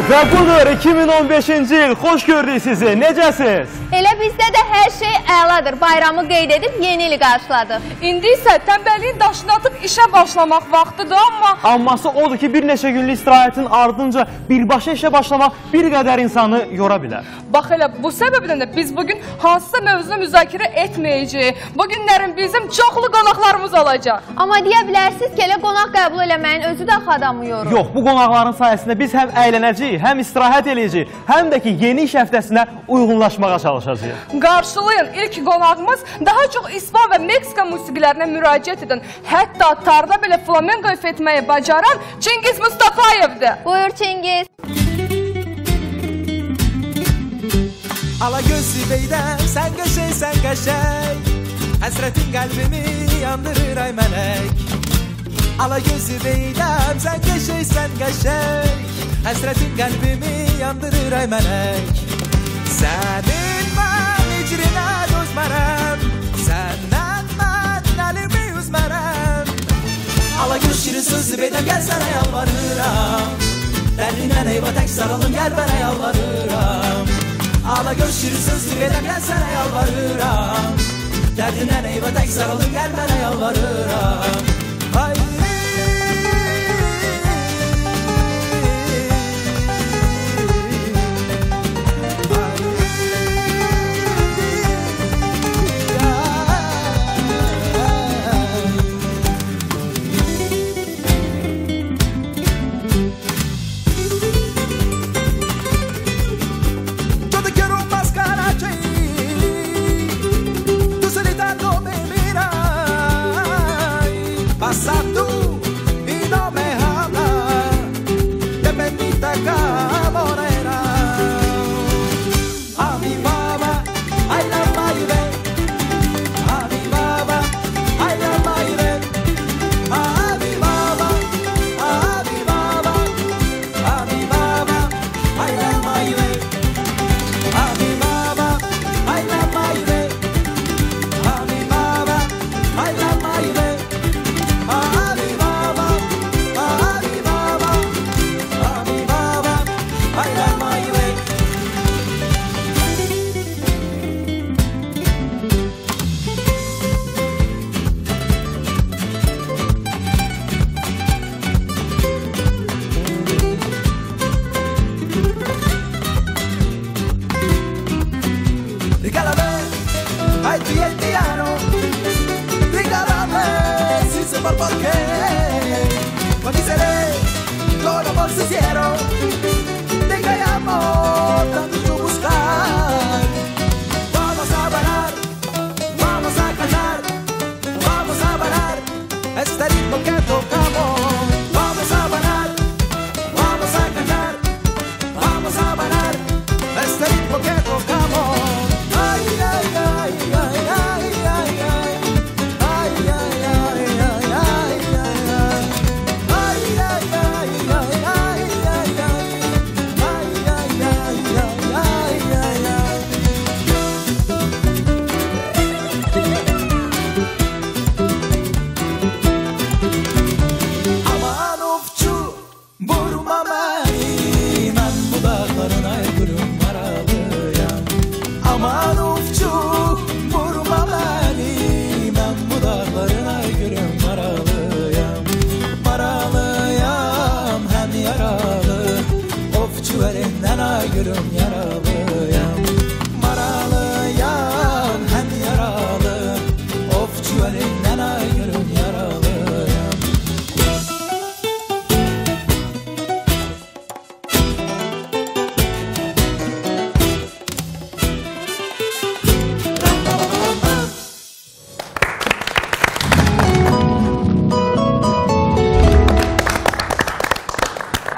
Və budur 2015-ci il. Xoş gördük sizi. Necəsiz? Elə bizdə də hər şey əladır. Bayramı qeyd edib yeni ili qarşıladıq. İndi isə tənbəlliyin daşını atıb işə başlamaq vaxtıdır, amma... Amması odur ki, bir neçə günlük istirahətin ardınca birbaşa işə başlamaq bir qədər insanı yora bilər. Bax elə bu səbəbdən də biz bugün hansısa mövzunu müzakirə etməyəcəyik. Bugünlərin bizim çoxlu qonaqlarımız olacaq. Amma deyə bilərsiniz ki, elə qonaq qəbul eləməyin özü də adamı yorur. Yox, bu qonaqların sayəsində biz həm əylənəcəyik, həm istirahət eləyəcəyik, həm də ki, yeni iş həftəsinə uyğunlaşmağa çalışacağıq. Qarşılayın, ilk qonağımız daha çox İspan və Meksika musiqilərinə müraciət edən, hətta tarda belə flamenko etməyi bacaran Çingiz Mustafayevdir. Buyur Çingiz. Ala gözlü beydem, sen qəşəng, sen qəşəng. Həsrətin qəlbimi yandırır ay mələk. Ala gözlü beydem, sen qəşəng, sen qəşəng. Həsrətin qəlbimi yandırır ay mələk. Sənin mən icrinə dözmərəm, səndən mən əlimi üzmərəm. Ala göz şirin sözlü beydem, gəl sənə yalvarıram. Dərindən eyvə tək saralım, gəl mənə yalvarıram. Ala göz şirin sözlü beydem, gəl sənə yalvarıram. Dərindən eyvə tək saralım, gəl mənə yalvarıram. Ay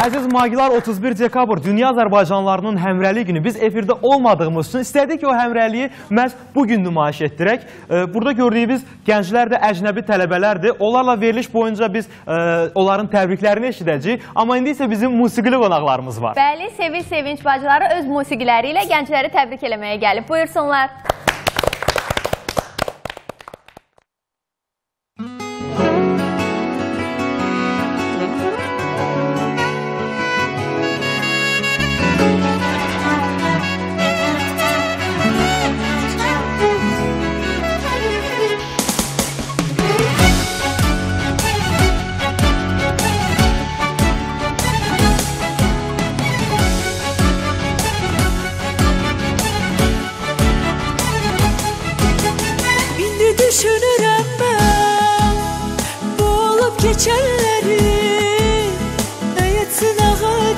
Əziz Magilər, 31 dekabr Dünya Azərbaycanlarının həmrəliyi günü biz efirdə olmadığımız üçün istədik ki, o həmrəliyi məhz bugün nümayiş etdirək. Burada gördüyümüz gənclər də əcnəbi tələbələrdir. Onlarla veriliş boyunca biz onların təbriklərini eşidəcəyik. Amma indi isə bizim musiqili qonaqlarımız var. Bəli, Sevil Sevinç bacıları öz musiqiləri ilə gəncləri təbrik eləməyə gəlib. Buyursunlar.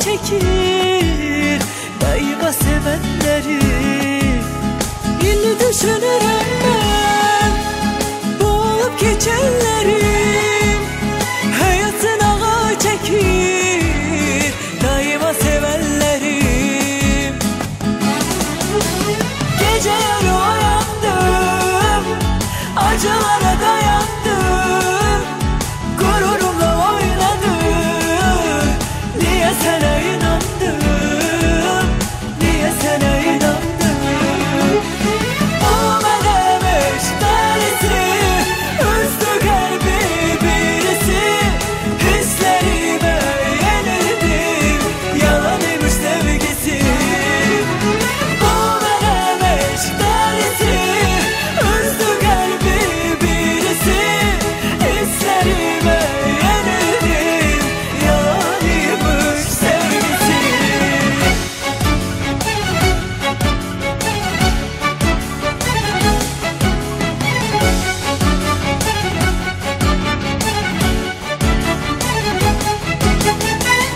çekir daima sevenlerim. İlli düşünürüm ben bu olup geçenlerim. Hayatın ağa çekir daima sevenlerim. Gece yarı uyandım, acılara dayandım, gururumla oynadım. Niye sana inandım, niye sana inandım? O benemiş tanesi, üzdü kalbi birisi. Hislerime yenildim, yalanıymış sevgisi. O benemiş tanesi, üzdü kalbi birisi. Hislerime yenildim, yalanıymış sevgisi.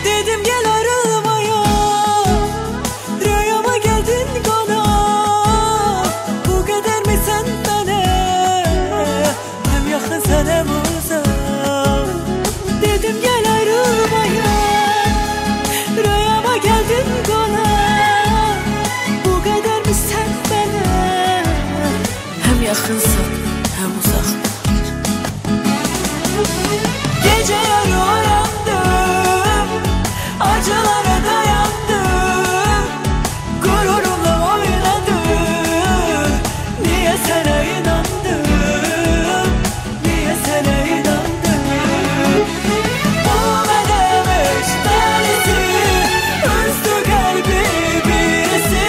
Dedim gel ayrılmaya, rüyama geldin konak. Bu kadar mı sen bana, hem yakınsan hem uzak. Dedim gel ayrılmaya, rüyama geldin konak. Bu kadar mı sen bana, hem yakınsan hem uzak. Gece yarı uyandım, acılara dayandım, gururumla oynadım. Niye sana inandım, niye sana inandım? O benemiş tanesi, üzdü kalbi birisi.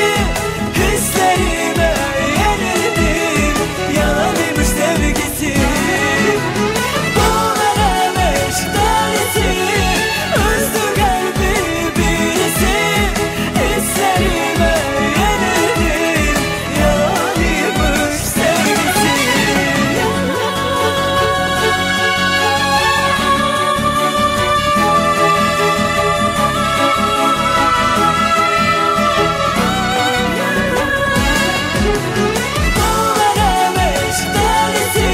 Hislerime yenildim, yalanıymış sevgisi. Bu benemiş tanesi, üzdü kalbi birisi. Hislerime yenildim, yalanıymış sevgisi. Bu benemiş tanesi,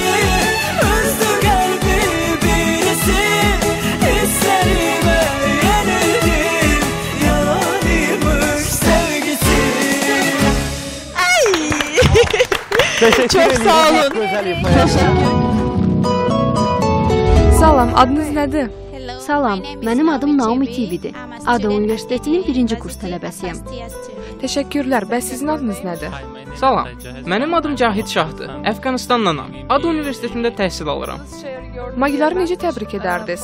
üzdü kalbi birisi. Hislerime yenildim, yalanıymış sevgisi. Teşekkür Çok ederim. sağ olun. Çok güzel ifade. Salam, adınız nədir? Salam, mənim adım Naomi Tividir. Ada Universitetinin 1-ci kurs tələbəsiyəm. Təşəkkürlər. Bəs sizin adınız nədir? Salam, mənim adım Cahid Şahdır. Əfqanistandanam. Ada Universitetində təhsil alıram. Magiləri necə təbrik edərdiniz?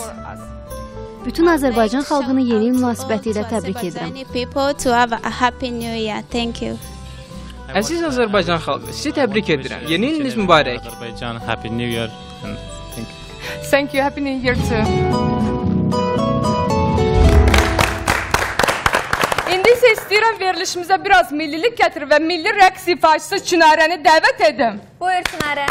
Bütün Azərbaycan xalqını yeni il münasibəti ilə təbrik edirəm. People to have a happy new year. Thank you. Əziz Azərbaycan xalqı, sizi təbrik edirəm. Yeni iliniz mübarək. Azerbaijan, Happy New Year. And thank you. Thank you. Happy New Year too. İndi isə istəyirəm verilişimizə biraz millilik gətir və milli rəqs ifaçısı Çinarəni dəvət edim. Buyur Çınarə.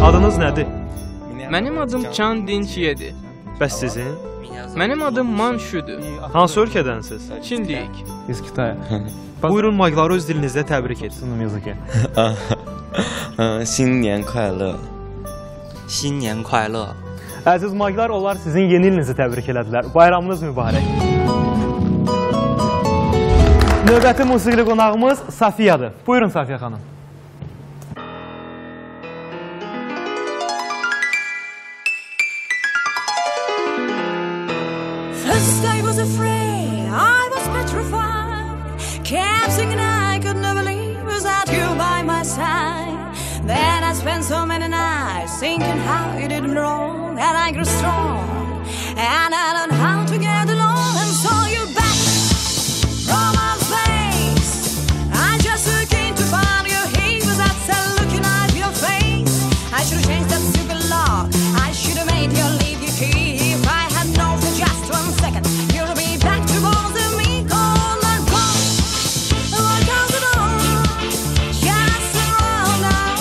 Adınız nədir? Mənim adım Can Dinçiyedir. Bəs sizin? Mənim adım Man Şudur. Hansı ölkədənsiz? Çinliyik. Iz Kitaya. Buyurun Magiları öz dilinizdə təbrik etsin müzik. 新年快乐，新年快乐。 Əziz Magilar, onlar sizin yeni ilinizi təbrik elədilər. Bayramınız mübarək. Növbəti musiqili qonağımız Safiyadır. Buyurun Safiya xanım. First I was afraid, I was petrified. Kept thinking I could never leave without you by my side. Then I spent so many nights thinking how you did me wrong, and I grew strong, and I learned how to get along, and saw you back from outer space. I just looking to find you here without looking at your face. I should have changed that stupid law. I should have made you leave your key. If I had known for just 1 second, you'll be back to bother me. Call my phone, walk out the door, just around now,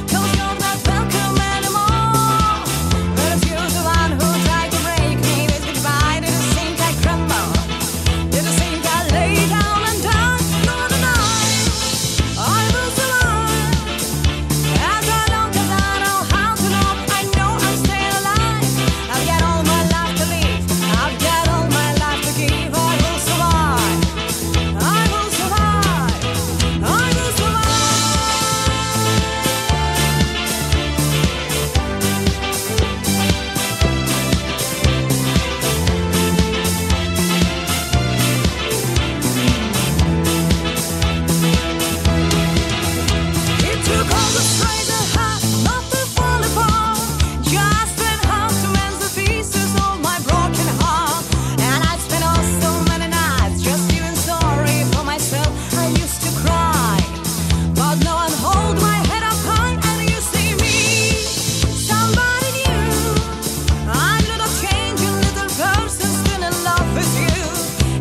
'cause you're not welcome anymore. But if you're the one who tried to break me with goodbye, did you think I crumble? Did you think I lay down and die? No, no, no, I will survive. As long as I know how to love, I know I'm still alive. I've got all my life to live, I've got all my life to give. I will survive, I will survive, I will survive. It took all the strength I had not to fall apart. Just spent half to mend the pieces of my broken heart. And I spent all so many nights just feeling sorry for myself. I used to cry, but no one hold my head up high. And you see me, somebody new. I'm not a changing little person, still in love with you.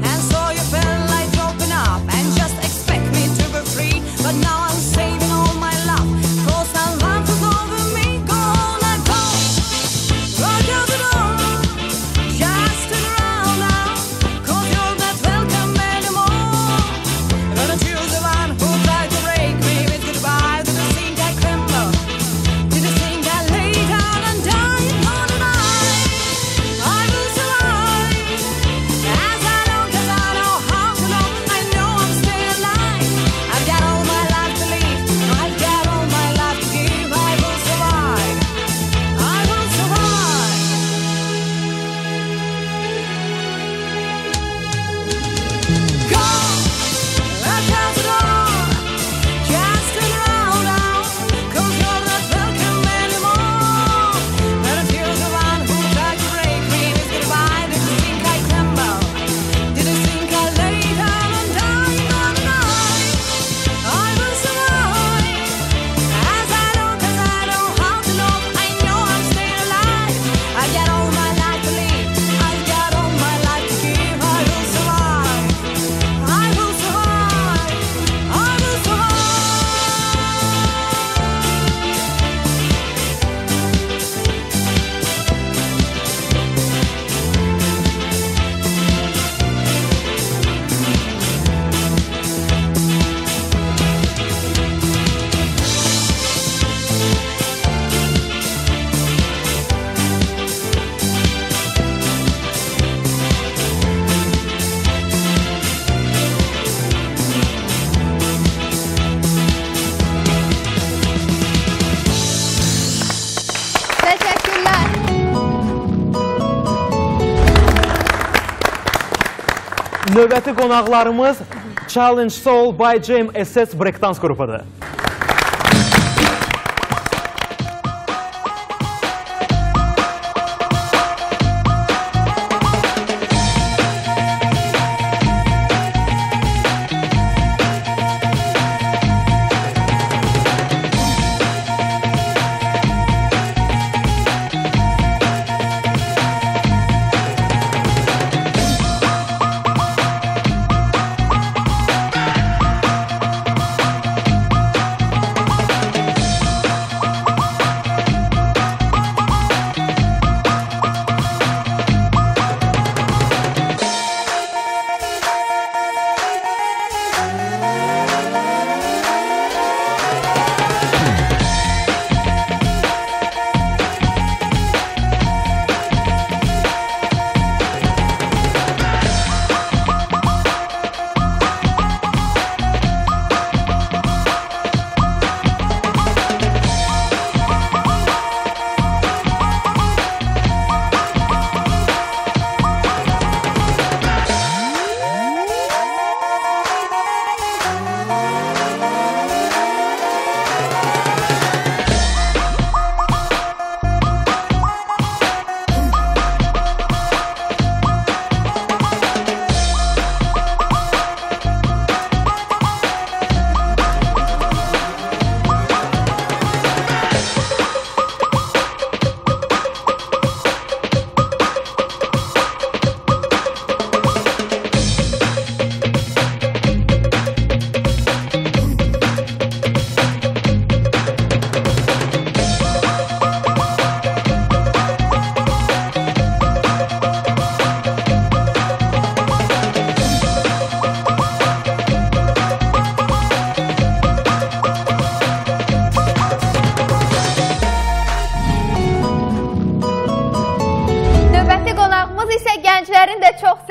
And so you felt like open up and just expect me to be free. But now I'm saving all my love, 'cause now love is over me. Go on and go, walk out the door, just turn around now, 'cause you're not welcome anymore. But aren't you the one who tried to break me with goodbye? Did you think I crumble? Did you think I lay down and die? No, no, no, I will survive. As long as I know how to love, I know I'm still alive. I've got all my life to live, I've got all my life to give. I will survive, I will survive. Go, walk out the door, just turn around now, 'cause you're not welcome anymore. But if you're the one who tried to break me with goodbye, did you think I crumble? Did you think I lay down and die? No, no, no, I will survive. As long as I know how to love, I know I'm still alive. I've got all my life to live, I've got all my life to give. I will survive, I will survive, I will survive. Təşəkkürlər. Növbəti qonaqlarımız Challenge Soul by Jam SS Breakdance qrupudur.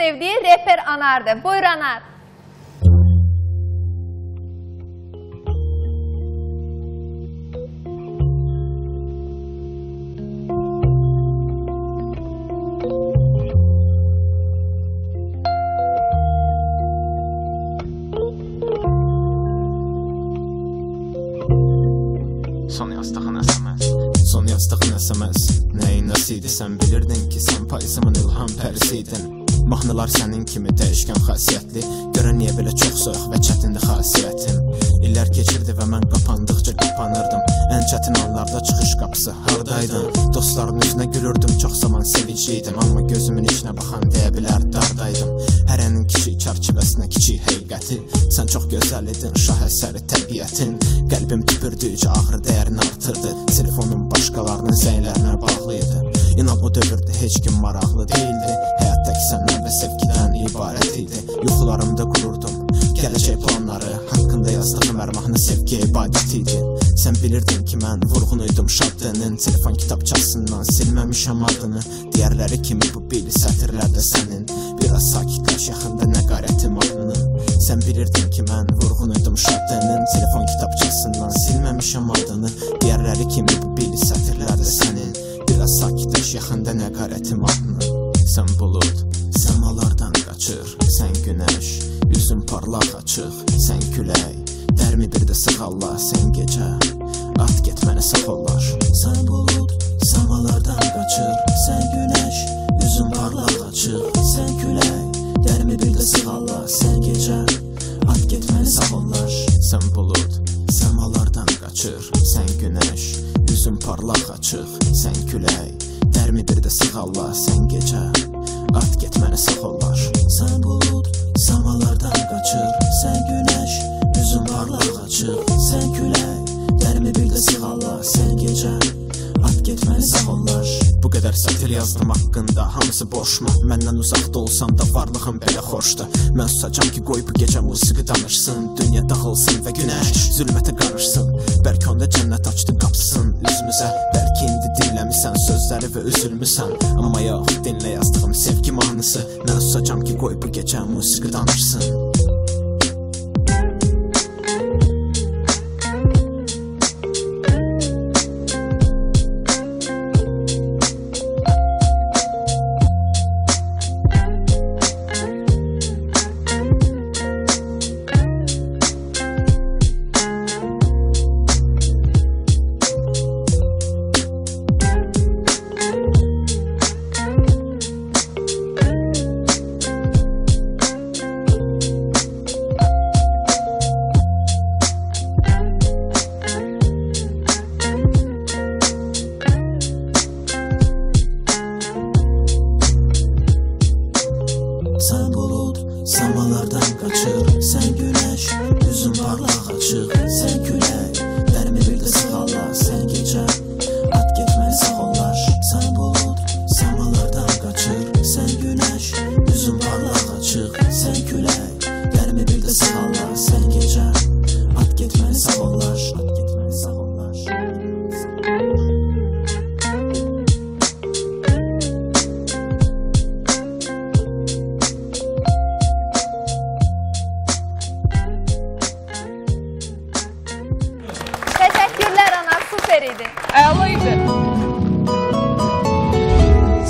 sevdiyi reper Anardır. Buyur Anar. Son yastığın əsəməz Nəyin nəsiydi sən bilirdin ki sən payızımın ilham pərisiydin Mahnılar sənin kimi dəyişkən xasiyyətli Görən niyə belə çox soyuq və çətindi xasiyyətim İllər keçirdi və mən qapandıqca qapanırdım Ən çətin anlarda çıxış qapısı hardaydın Dostların üzünə gülürdüm çox zaman sevincliydim Amma gözümün içinə baxan deyə bilər dardaydım Hərənin kiçik çərçivəsinə kiçik həqiqəti Sən çox gözəl idin şah əsəri təbiətin Qəlbim tüpürdükcə ağrı dəyərini artırdı Telefonum başqalarının zəylərinə bağlıydı İnan o dövrdə heç kim maraqlı değildi Həyatdakı səndən və sevgidən ibarət idi Yuxularımda qururdum gələcək planları Haqqında yazdığım hər mahnı sevgiyə ibadət idi Sən bilirdin ki mən vurğunuydum şadlığının Telefon kitabçasından silməmişəm adını Digərləri kimi bu bili sətirlərdə sənin Biraz sakitləş yaxında nəqarəti mahnının Sən bilirdin ki mən vurğunuydum şadlığının Telefon kitabçasından silməmişəm adını Digərləri kimi bu bili sətirlərdə sənin Biraz sakitləş yaxında nəqarəti mahnının Sən bulud, səmalardan qaçır Sən günəş, yüzün parlaq açıq Sən külək, dərmi bir də sığalla Sən gecə, at get məni sağollar Sən bulud, səmalardan qaçır Sən günəş, yüzün parlaq açıq Sən külək, dərmi bir də sığalla Sən gecə, at get məni sağollar Sən bulud, səmalardan qaçır Sən günəş, yüzün parlaq açıq Sən külək, dərmi bir də sığalla Sən gecə, at get məni sağollar Sən bulud, səmalardan qaçır Sən günəş, yüzün parlaq açıq Sən külək, dərmi bir də sığalla Sən gecə, at get məni sağollar Bu qədər sətir yazdım haqqında, hamısı boşma Məndən uzaqda olsam da varlığım belə xoşdur Mən susacam ki qoy bu gecə musiqi danışsın Dünya dağılsın və günəş zülmətə qarışsın Bəlkə onda cənnət açdı qapısın üzümüzə Bəlkə indi dinləmisən sözləri və üzülmüsən Amma yox, dinlə yazdığım sevgi mahnısı Mən susacam ki qoy bu gecə musiqi danışsın Sən bulud, səmalardan qaçır Sən günəş, yüzün parlaq açıq Sən külək, dərmi bir də sığalla Sən gecə, at get məni sağollar Sən bulud, səmalardan qaçır Sən günəş, yüzün parlaq açıq Sən külək, dərmi bir də sığalla Sən gecə, at get məni sağollar At get məni sağollar Əla idi.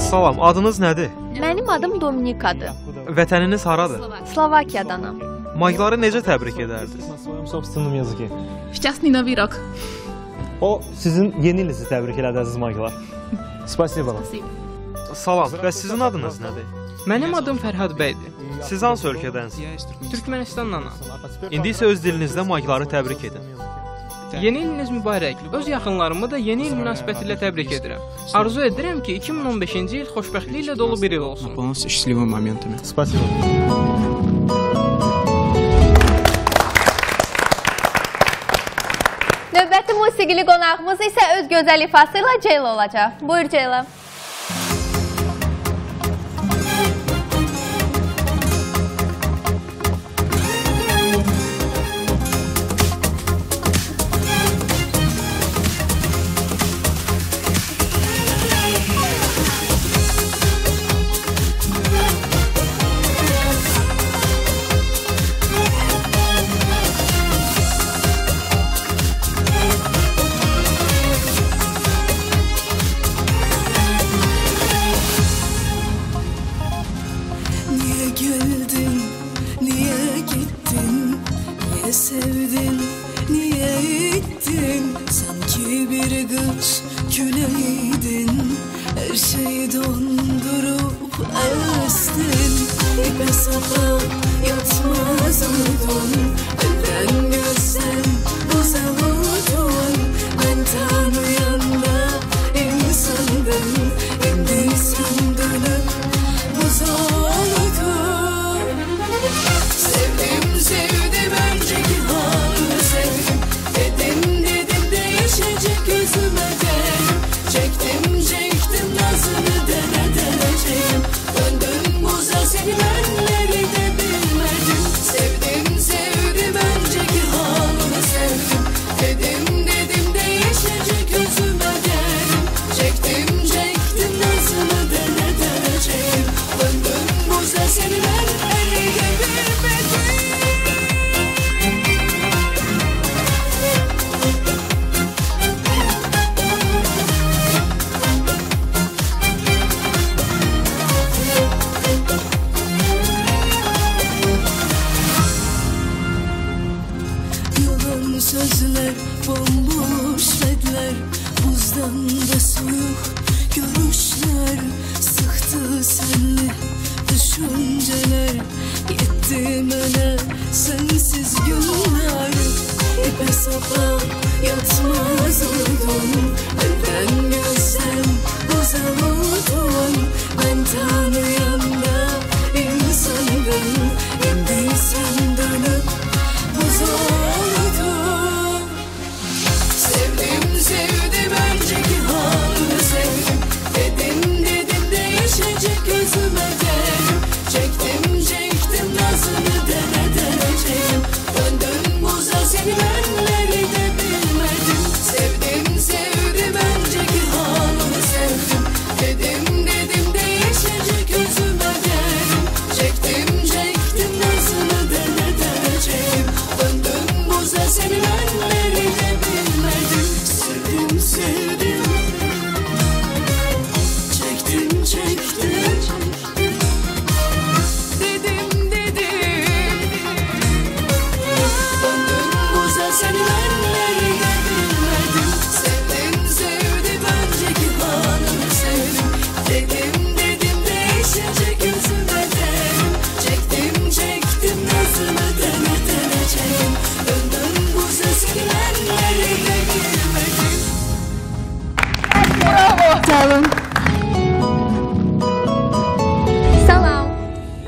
Salam, adınız nədir? Mənim adım Dominikadır. Vətəniniz haradır? Slovakiyadanam. Mayqları necə təbrik edərdiniz? Собственном языке. Şťastný nový rok. O sizin yeni ilinizi təbrik elədi əziz Mayqlar. Spasibo. Salam, bəs sizin adınız nədir? Mənim adım Fərhad bəydir. Siz hansı ölkədənsiniz? Türkmenistandanam. İndi isə öz dilinizdə Mayqları təbrik edin. Yeni iliniz mübarək. Öz yaxınlarımı da yeni il münasibətilə təbrik edirəm. Arzu edirəm ki 2015-ci il xoşbəxtliklə dolu bir il olsun. Наполнился счастливыми моментами. Спасибо. Növbəti musiqili qonağımız isə öz gözəl ifası ilə Ceyla olacaq. Buyur Ceyla. küleydin, her şeyi dondurup estin. İpe sapa yatmaz oldun, elden gözden uzavurdun. Ben tanıyan da insandım, şimdi sen dönüp buz oldun. Sevdim sevdim önceki halını sevdim, dedim dedim değişecek gözüme derim. Çektim çektim nazını dene deneceğim, döndüm buza seni benleri de bilmedim. Sevdim sevdim önceki halını sevdim, dedim dedim değişecek gözüme derim. Çektim çektim nazını dene deneceğim, döndüm buza seni benleri de bilmedim. Yalan sözler, bomboş ledler, buzdan da soğuk görüşler. Sıktı senli düşünceler, gittim öne sensiz günler. İpe sapa yatmaz oldum, elden gözden uzak oldum. Ben tanıyan da insandım, şimdi sen dönüp buz oldun. Sevdim sevdim önceki halını sevdim, dedim dedim değişecek gözüme derim. Çektim çektim nazını dene deneceğim, döndüm buza seni benleri de bilmedim. Sevdim sevdim önceki halını sevdim, dedim dedim değişecek gözüme derim. Çektim çektim nazını dene deneceğim, döndüm buza seni benleri de bilmedim. Sevdim sevdim, çektim çektim, dedim dedim, döndüm buza seni benleri de bilmedim. Sevdim sevdim önceki halını sevdim, dedim dedim değişecek gözüme derim. Çektim çektim nazını dene deneceğim, döndüm buza seni benleri de bilmedim. Salam. Salam.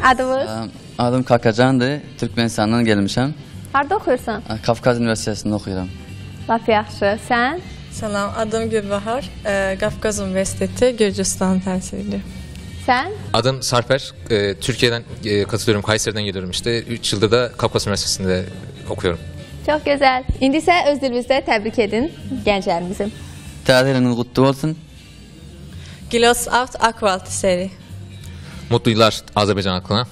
Adınız? Adım Kakacandır, Türkmenistandan gelmişəm. Harda oxuyursan? Qafqaz Üniversitesində oxuyuram. Lap yaxşı. Sən? Salam, adım Gülbahar. Qafqaz Üniversiteti Gürcistan təhsilli. Sən? Adım Sarper. Türkiye'den katılıyorum. Kayseri'den geliyorum işte. 3 yıldır da Kafkas Üniversitesi'nde okuyorum. Çox gözəl. İndi isə öz dilinizdə təbrik edin gənclərimizi. Tətiliniz qutlu olsun. Gilos Aft Akvalt seri. Mutlu yıllar Azerbaycan halkına.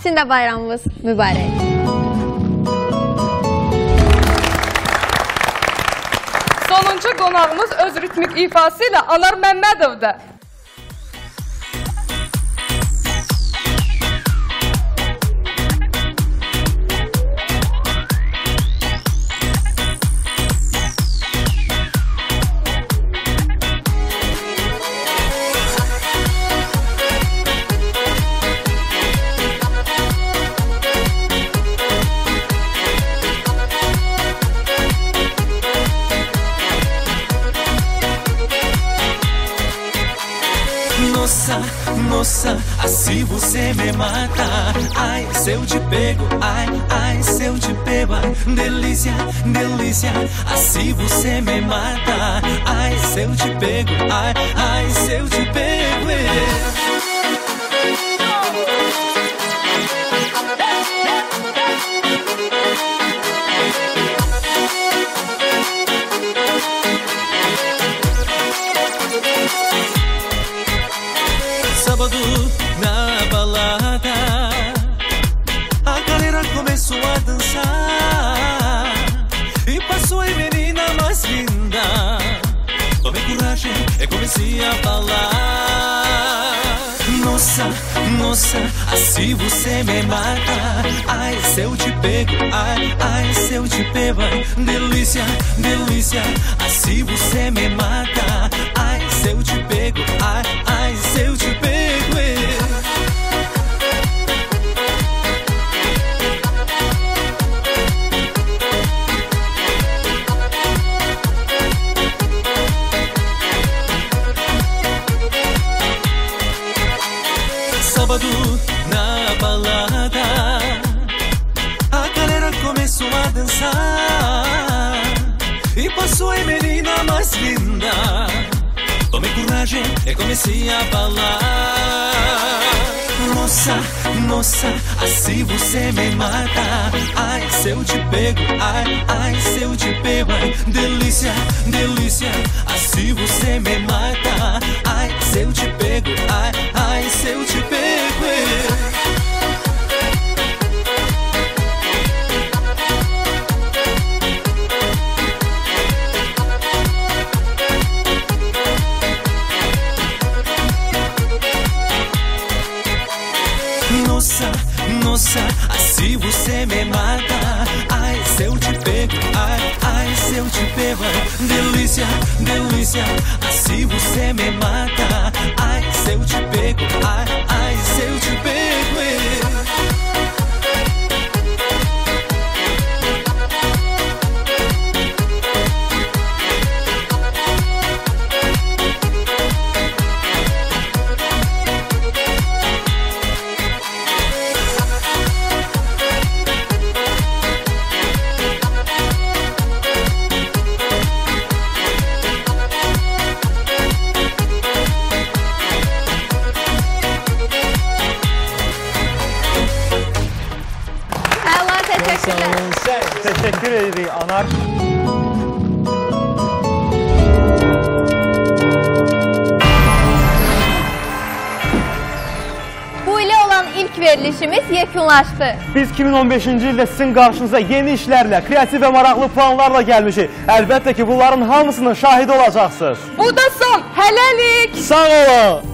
Sizin də bayramınız mübarək. Sonuncu qonağımız öz ritmik ifası ilə Anar Məmmədovdur. Nossa, assim você me mata. Ai, se eu te pego, ai, ai, se eu te pego, ai, delícia, delícia, assim você me mata. Ai, se eu te pego, ai, ai, se eu te pego. Sábado na balada, a galera começou a dançar e passou a menina mais linda. Tomei coragem e comecei a falar. Nossa, nossa, assim você me mata. Ai, se eu te pego, ai, ai, se eu te pego, ai, delícia, delícia, assim você me mata. posso e menina mais linda. Tome coragem e comece a falar. Nossa, nossa, assim você me mata. Ai, se eu te pego, ai, ai, se eu te pego, ai, delícia, delícia, assim você me mata. Ai, se eu te pego, ai, ai, se eu te pego. Nossa, nossa, assim você me mata. Ai, se eu te pego, ai, ai, se eu te pego, ai, delícia, delícia, assim você me mata. Ai, se eu te pego, ai, ai, se eu te pego. Teşekkür edirik Anar. Bu ilə olan ilk verilişimiz yekunlaşdı. Biz 2015-ci ildə sizin qarşınıza yeni işlərlə, kreativ və maraqlı planlarla gəlmişik. Əlbəttə ki, bunların hamısının şahidi olacaqsınız. Bu da son, hələlik. Sağ olun.